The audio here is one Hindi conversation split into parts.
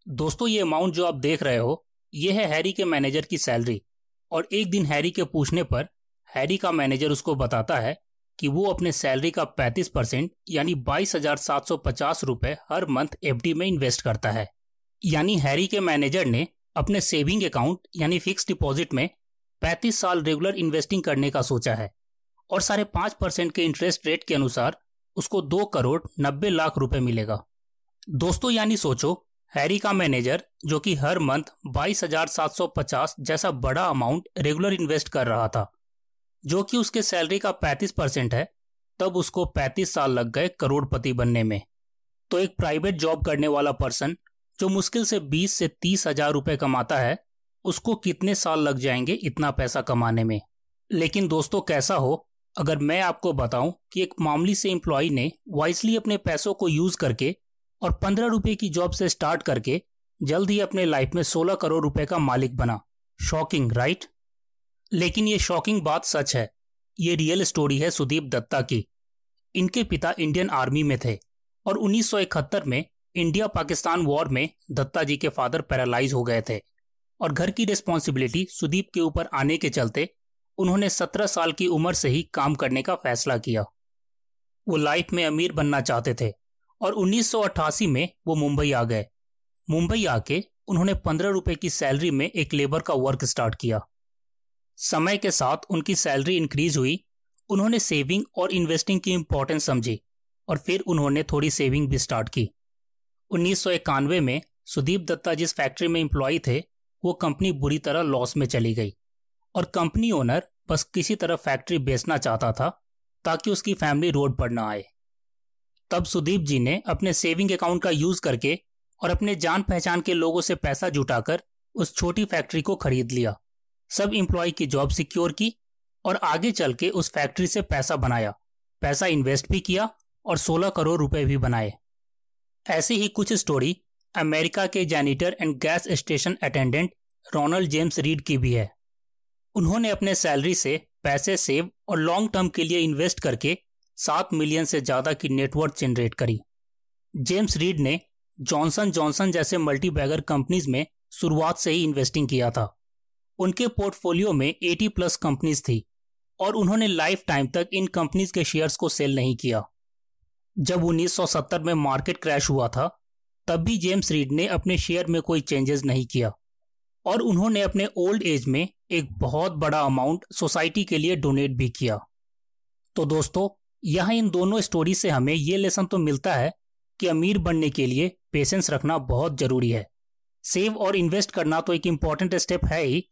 दोस्तों ये अमाउंट जो आप देख रहे हो ये है हैरी के मैनेजर की सैलरी। और एक दिन हैरी के पूछने पर हैरी का मैनेजर उसको बताता है कि वो अपने सैलरी का 35% यानी 22,750 रुपए हर मंथ एफडी में इन्वेस्ट करता है। यानी हैरी के मैनेजर ने अपने सेविंग अकाउंट यानी फिक्स डिपॉजिट में 35 साल रेगुलर इन्वेस्टिंग करने का सोचा है और 5.5% के इंटरेस्ट रेट के अनुसार उसको 2,90,00,000 रुपए मिलेगा। दोस्तों यानी सोचो, हैरी का मैनेजर जो कि हर मंथ 22,750 जैसा बड़ा अमाउंट रेगुलर इन्वेस्ट कर रहा था, जो कि उसके सैलरी का 35% है, तब उसको 35 साल लग गए करोड़पति बनने में। तो एक प्राइवेट जॉब करने वाला पर्सन जो मुश्किल से 20 से 30 हजार रुपए कमाता है, उसको कितने साल लग जाएंगे इतना पैसा कमाने में। लेकिन दोस्तों कैसा हो अगर मैं आपको बताऊं कि एक मामूली से एम्प्लॉय ने वाइजली अपने पैसों को यूज करके और 15 रुपए की जॉब से स्टार्ट करके जल्द ही अपने लाइफ में 16 करोड़ रुपए का मालिक बना। Shocking right? लेकिन ये शॉकिंग बात सच है। ये रियल स्टोरी है सुदीप दत्ता की। इनके पिता इंडियन आर्मी में थे और 1971 में इंडिया पाकिस्तान वॉर में दत्ता जी के फादर पैरालाइज हो गए थे और घर की रिस्पॉन्सिबिलिटी सुदीप के ऊपर आने के चलते उन्होंने 17 साल की उम्र से ही काम करने का फैसला किया। वो लाइफ में अमीर बनना चाहते थे और 1988 में वो मुंबई आ गए। मुंबई आके उन्होंने 15 रुपए की सैलरी में एक लेबर का वर्क स्टार्ट किया। समय के साथ उनकी सैलरी इंक्रीज हुई। उन्होंने सेविंग और इन्वेस्टिंग की इंपॉर्टेंस समझी और फिर उन्होंने थोड़ी सेविंग भी स्टार्ट की। 1991 में सुदीप दत्ता जिस फैक्ट्री में एम्प्लॉय थे, वो कंपनी बुरी तरह लॉस में चली गई और कंपनी ओनर बस किसी तरह फैक्ट्री बेचना चाहता था ताकि उसकी फैमिली रोड पर ना आए। तब सुदीप जी ने अपने सेविंग अकाउंट का यूज करके और अपने जान पहचान के लोगों से पैसा जुटाकर उस छोटी फैक्ट्री को खरीद लिया। सब एम्प्लॉय की जॉब सिक्योर की और आगे चल के उस फैक्ट्री से पैसा बनाया, पैसा इन्वेस्ट भी किया और 16 करोड़ रुपए भी बनाए। ऐसी ही कुछ स्टोरी अमेरिका के janitor and gas station attendant Ronald James Reed की भी है। उन्होंने अपने सैलरी से पैसे सेव और लॉन्ग टर्म के लिए इन्वेस्ट करके 7 मिलियन से ज्यादा की नेटवर्थ जनरेट करी। जेम्स रीड ने जॉनसन जॉनसन जैसे मल्टी बैगर कंपनीज में शुरुआत से ही इन्वेस्टिंग किया था। उनके पोर्टफोलियो में 80 प्लस कंपनीज थी और उन्होंने लाइफ टाइम तक इन कंपनीज के शेयर्स को सेल नहीं किया। जब 1970 में मार्केट क्रैश हुआ था, तब भी जेम्स रीड ने अपने शेयर में कोई चेंजेस नहीं किया और उन्होंने अपने ओल्ड एज में एक बहुत बड़ा अमाउंट सोसाइटी के लिए डोनेट भी किया। तो दोस्तों यहाँ इन दोनों स्टोरी से हमें ये लेसन तो मिलता है कि अमीर बनने के लिए पेशेंस रखना बहुत जरूरी है। सेव और इन्वेस्ट करना तो एक इम्पॉर्टेंट स्टेप है ही,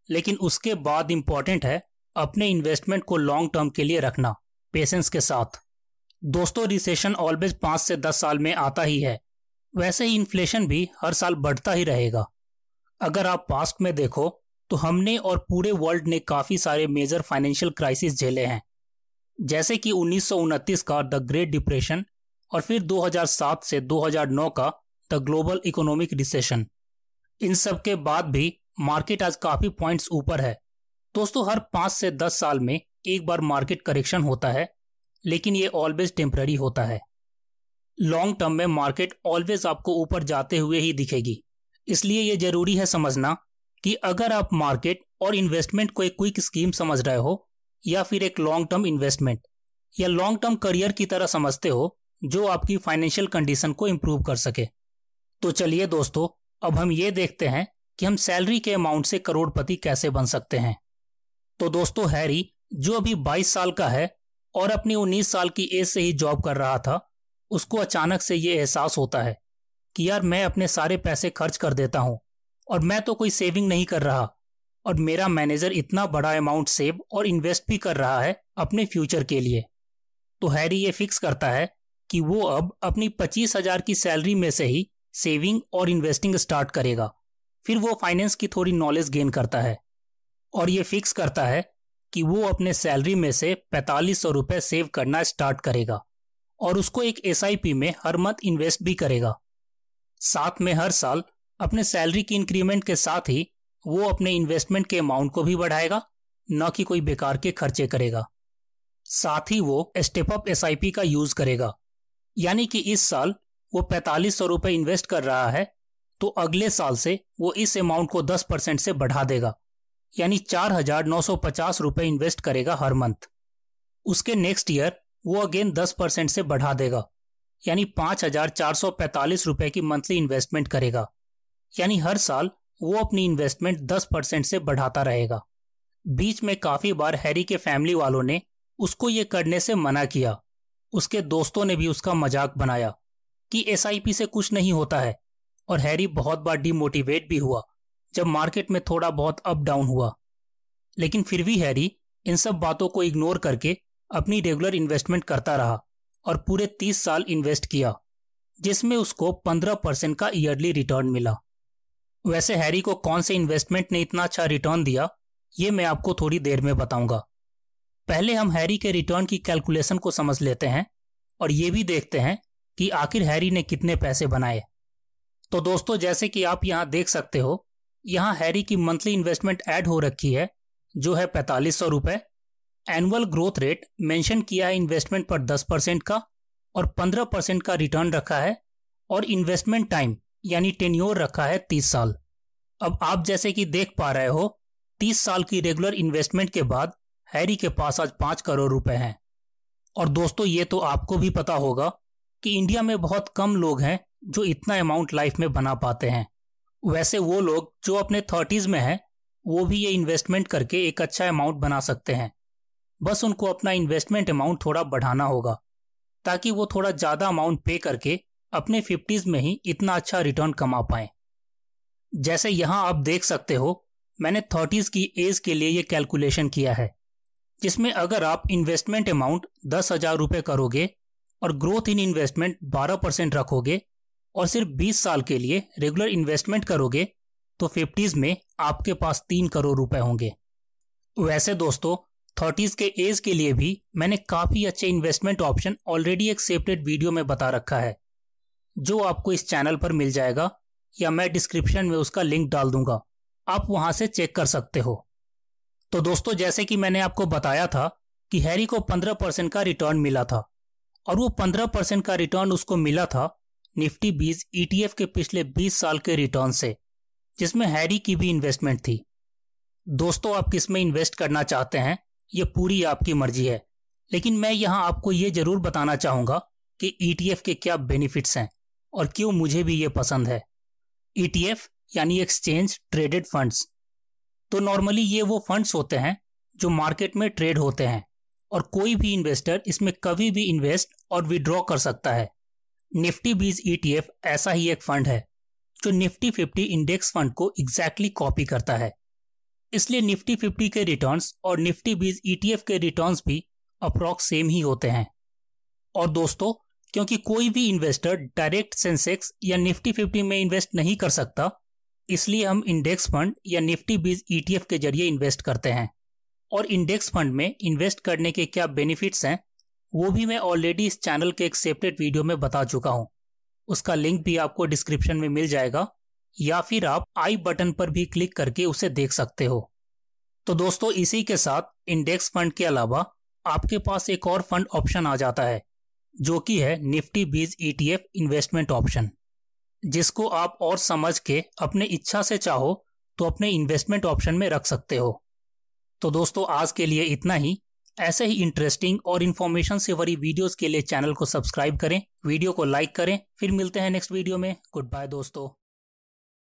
लेकिन उसके बाद इम्पॉर्टेंट है अपने इन्वेस्टमेंट को लॉन्ग टर्म के लिए रखना पेशेंस के साथ। दोस्तों रिसेशन ऑलवेज 5 से 10 साल में आता ही है, वैसे ही इन्फ्लेशन भी हर साल बढ़ता ही रहेगा। अगर आप पास्ट में देखो तो हमने और पूरे वर्ल्ड ने काफी सारे मेजर फाइनेंशियल क्राइसिस झेले हैं, जैसे कि 1929 का द ग्रेट डिप्रेशन और फिर 2007 से 2009 का द ग्लोबल इकोनॉमिक रिसेशन। इन सब के बाद भी मार्केट आज काफी पॉइंट्स ऊपर है। दोस्तों हर 5 से 10 साल में एक बार मार्केट करेक्शन होता है, लेकिन ये ऑलवेज टेम्पररी होता है। लॉन्ग टर्म में मार्केट ऑलवेज आपको ऊपर जाते हुए ही दिखेगी। इसलिए ये जरूरी है समझना कि अगर आप मार्केट और इन्वेस्टमेंट को एक क्विक स्कीम समझ रहे हो या फिर एक लॉन्ग टर्म इन्वेस्टमेंट या लॉन्ग टर्म करियर की तरह समझते हो जो आपकी फाइनेंशियल कंडीशन को इंप्रूव कर सके। तो चलिए दोस्तों, अब हम ये देखते हैं कि हम सैलरी के अमाउंट से करोड़पति कैसे बन सकते हैं। तो दोस्तों हैरी जो अभी 22 साल का है और अपनी 19 साल की एज से ही जॉब कर रहा था, उसको अचानक से ये एहसास होता है कि यार मैं अपने सारे पैसे खर्च कर देता हूँ और मैं तो कोई सेविंग नहीं कर रहा और मेरा मैनेजर इतना बड़ा अमाउंट सेव और इन्वेस्ट भी कर रहा है अपने फ्यूचर के लिए। तो हैरी ये फिक्स करता है कि वो अब अपनी 25,000 की सैलरी में से ही सेविंग और इन्वेस्टिंग स्टार्ट करेगा। फिर वो फाइनेंस की थोड़ी नॉलेज गेन करता है और ये फिक्स करता है कि वो अपने सैलरी में से 4500 रुपए सेव करना स्टार्ट करेगा और उसको एक SIP में हर मंथ इन्वेस्ट भी करेगा। साथ में हर साल अपने सैलरी की इंक्रीमेंट के साथ ही वो अपने इन्वेस्टमेंट के अमाउंट को भी बढ़ाएगा, न कि कोई बेकार के खर्चे करेगा। साथ ही वो स्टेप अप SIP का यूज करेगा, यानी कि इस साल वो 4500 रुपए इन्वेस्ट कर रहा है, तो अगले साल से वो इस अमाउंट को 10% से बढ़ा देगा, यानी 4,950 रुपए इन्वेस्ट करेगा हर मंथ। उसके नेक्स्ट ईयर वो अगेन 10% से बढ़ा देगा, यानी 5,445 रुपए की मंथली इन्वेस्टमेंट करेगा। यानी हर साल वो अपनी इन्वेस्टमेंट 10% से बढ़ाता रहेगा। बीच में काफी बार हैरी के फैमिली वालों ने उसको ये करने से मना किया। उसके दोस्तों ने भी उसका मजाक बनाया कि SIP से कुछ नहीं होता है, और हैरी बहुत बार डिमोटिवेट भी हुआ जब मार्केट में थोड़ा बहुत अप डाउन हुआ। लेकिन फिर भी हैरी इन सब बातों को इग्नोर करके अपनी रेगुलर इन्वेस्टमेंट करता रहा और पूरे 30 साल इन्वेस्ट किया, जिसमें उसको 15% का ईयरली रिटर्न मिला। वैसे हैरी को कौन से इन्वेस्टमेंट ने इतना अच्छा रिटर्न दिया, ये मैं आपको थोड़ी देर में बताऊंगा। पहले हम हैरी के रिटर्न की कैलकुलेशन को समझ लेते हैं और ये भी देखते हैं कि आखिर हैरी ने कितने पैसे बनाए। तो दोस्तों, जैसे कि आप यहाँ देख सकते हो, यहाँ हैरी की मंथली इन्वेस्टमेंट ऐड हो रखी है, जो है 4500 रुपए। एनुअल ग्रोथ रेट मेंशन किया है इन्वेस्टमेंट पर 10% का, और 15% का रिटर्न रखा है, और इन्वेस्टमेंट टाइम यानी टेन्योर रखा है 30 साल। अब आप जैसे कि देख पा रहे हो, 30 साल की रेगुलर इन्वेस्टमेंट के बाद हैरी के पास आज 5 करोड़ रुपए हैं। और दोस्तों, ये तो आपको भी पता होगा कि इंडिया में बहुत कम लोग हैं जो इतना अमाउंट लाइफ में बना पाते हैं। वैसे वो लोग जो अपने 30s में हैं, वो भी ये इन्वेस्टमेंट करके एक अच्छा अमाउंट बना सकते हैं। बस उनको अपना इन्वेस्टमेंट अमाउंट थोड़ा बढ़ाना होगा, ताकि वो थोड़ा ज़्यादा अमाउंट पे करके अपने 50s में ही इतना अच्छा रिटर्न कमा पाएं। जैसे यहाँ आप देख सकते हो, मैंने 30s की एज के लिए ये कैलकुलेशन किया है, जिसमें अगर आप इन्वेस्टमेंट अमाउंट 10,000 रुपये करोगे और ग्रोथ इन इन्वेस्टमेंट 12% रखोगे और सिर्फ 20 साल के लिए रेगुलर इन्वेस्टमेंट करोगे, तो 50s में आपके पास 3 करोड़ रुपए होंगे। वैसे दोस्तों, 30s के एज के लिए भी मैंने काफ़ी अच्छे इन्वेस्टमेंट ऑप्शन ऑलरेडी एक सेपरेट वीडियो में बता रखा है, जो आपको इस चैनल पर मिल जाएगा, या मैं डिस्क्रिप्शन में उसका लिंक डाल दूंगा, आप वहां से चेक कर सकते हो। तो दोस्तों, जैसे कि मैंने आपको बताया था कि हैरी को 15% का रिटर्न मिला था, और वो 15% का रिटर्न उसको मिला था निफ्टी 20 ETF के पिछले 20 साल के रिटर्न से, जिसमें हैरी की भी इन्वेस्टमेंट थी। दोस्तों, आप किस में इन्वेस्ट करना चाहते हैं, ये पूरी आपकी मर्जी है, लेकिन मैं यहाँ आपको ये जरूर बताना चाहूँगा कि ETF के क्या बेनिफिट्स हैं और क्यों मुझे भी ये पसंद है। ETF यानी एक्सचेंज ट्रेडेड फंड्स। तो नॉर्मली ये वो फंड्स होते हैं जो मार्केट में ट्रेड होते हैं, और कोई भी इन्वेस्टर इसमें कभी भी इन्वेस्ट और विड्रॉ कर सकता है। निफ्टी 20 ETF ऐसा ही एक फंड है जो निफ्टी 50 इंडेक्स फंड को एग्जैक्टली कॉपी करता है। इसलिए निफ्टी 50 के रिटर्न्स और निफ्टी 20 ETF के रिटर्न्स भी अप्रॉक्स सेम ही होते हैं। और दोस्तों, क्योंकि कोई भी इन्वेस्टर डायरेक्ट सेंसेक्स या निफ्टी 50 में इन्वेस्ट नहीं कर सकता, इसलिए हम इंडेक्स फंड या निफ्टी 20 ETF के जरिए इन्वेस्ट करते हैं। और इंडेक्स फंड में इन्वेस्ट करने के क्या बेनिफिट्स हैं, वो भी मैं ऑलरेडी इस चैनल के एक सेपरेट वीडियो में बता चुका हूँ। उसका लिंक भी आपको डिस्क्रिप्शन में मिल जाएगा, या फिर आप आई बटन पर भी क्लिक करके उसे देख सकते हो। तो दोस्तों, इसी के साथ इंडेक्स फंड के अलावा आपके पास एक और फंड ऑप्शन आ जाता है, जो कि है निफ्टी 20 ETF इन्वेस्टमेंट ऑप्शन, जिसको आप और समझ के अपने इच्छा से चाहो तो अपने इन्वेस्टमेंट ऑप्शन में रख सकते हो। तो दोस्तों, आज के लिए इतना ही। ऐसे ही इंटरेस्टिंग और इन्फॉर्मेशन से भरी वीडियोस के लिए चैनल को सब्सक्राइब करें, वीडियो को लाइक करें। फिर मिलते हैं नेक्स्ट वीडियो में। गुड बाय दोस्तों।